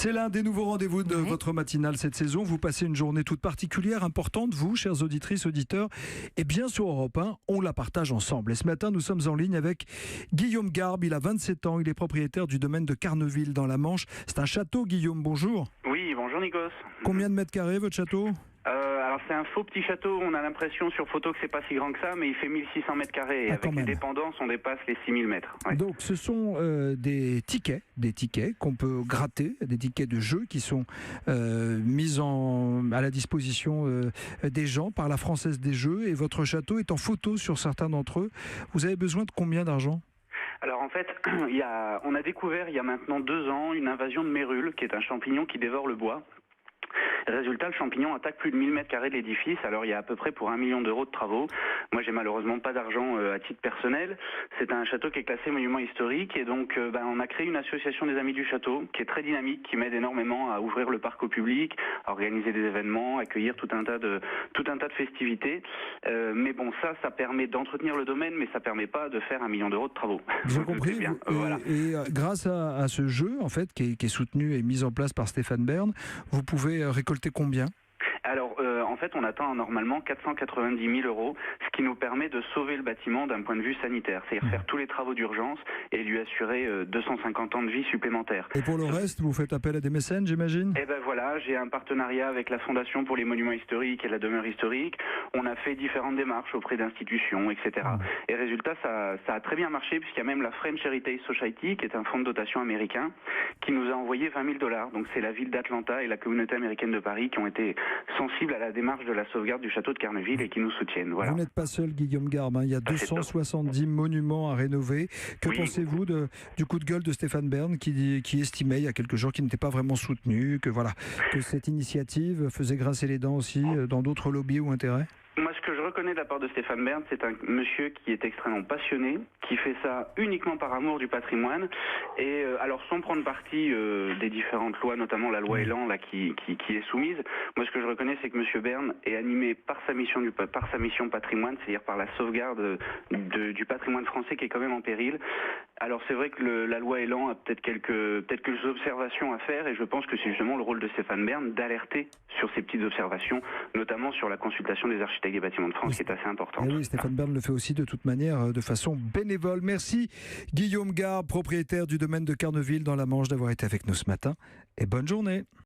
C'est l'un des nouveaux rendez-vous de votre matinale cette saison. Vous passez une journée toute particulière, importante, vous, chères auditrices, auditeurs. Et bien sur Europe 1, on la partage ensemble. Et ce matin, nous sommes en ligne avec Guillaume Garbe. Il a 27 ans. Il est propriétaire du domaine de Carneville dans la Manche. C'est un château, Guillaume. Bonjour. Oui, bonjour Nikos. Combien de mètres carrés, votre château ? Alors c'est un faux petit château, on a l'impression sur photo que c'est pas si grand que ça, mais il fait 1600 mètres carrés et avec les dépendances on dépasse les 6000 mètres. Ouais. Donc ce sont des tickets qu'on peut gratter, des tickets de jeu qui sont mis à la disposition des gens par la Française des Jeux, et votre château est en photo sur certains d'entre eux. Vous avez besoin de combien d'argent ? Alors en fait, on a découvert il y a maintenant 2 ans une invasion de mérules, qui est un champignon qui dévore le bois. Résultat, le champignon attaque plus de 1000 mètres carrés de l'édifice. Alors il y a à peu près pour 1 million d'euros de travaux. Moi j'ai malheureusement pas d'argent à titre personnel. C'est un château qui est classé monument historique et donc on a créé une association des amis du château qui est très dynamique, qui m'aide énormément à ouvrir le parc au public, à organiser des événements, accueillir tout un tas de festivités. Mais bon, ça permet d'entretenir le domaine, mais ça permet pas de faire 1 million d'euros de travaux. J'ai compris. Bien. Voilà. Et grâce à ce jeu en fait qui est soutenu et mis en place par Stéphane Bern, vous pouvez récolter combien ? Alors, en fait, on attend normalement 490 000 euros, ce qui nous permet de sauver le bâtiment d'un point de vue sanitaire, c'est-à-dire faire tous les travaux d'urgence et lui assurer 250 ans de vie supplémentaire. Et pour le reste, vous faites appel à des mécènes, j'imagine ? Eh ben voilà, j'ai un partenariat avec la Fondation pour les monuments historiques et la demeure historique. On a fait différentes démarches auprès d'institutions, etc. Et résultat, ça a très bien marché, puisqu'il y a même la French Heritage Society, qui est un fonds de dotation américain, qui nous a envoyé $20 000. Donc c'est la ville d'Atlanta et la communauté américaine de Paris qui ont été sensibles à la démarche de la sauvegarde du château de Carneville et qui nous soutiennent. Voilà. Vous n'êtes pas seul, Guillaume Garbe, il y a 270 monuments à rénover. Que pensez-vous du coup de gueule de Stéphane Bern qui estimait il y a quelques jours qu'il n'était pas vraiment soutenu, que cette initiative faisait grincer les dents aussi dans d'autres lobbies ou intérêts ? Moi, ce que je reconnais de la part de Stéphane Bern, c'est un monsieur qui est extrêmement passionné, qui fait ça uniquement par amour du patrimoine. Et alors, sans prendre parti des différentes lois, notamment la loi Elan là, qui est soumise, moi, ce que je reconnais, c'est que monsieur Bern est animé par sa mission patrimoine, c'est-à-dire par la sauvegarde du patrimoine français qui est quand même en péril. Alors, c'est vrai que la loi Elan a peut-être quelques observations à faire, et je pense que c'est justement le rôle de Stéphane Bern d'alerter sur ces petites observations, notamment sur la consultation des architectes des bâtiments de France, qui est assez importante. Oui, Stéphane Bern le fait aussi de toute manière, de façon bénévole. Merci Guillaume Garbe, propriétaire du domaine de Carneville dans la Manche, d'avoir été avec nous ce matin, et bonne journée.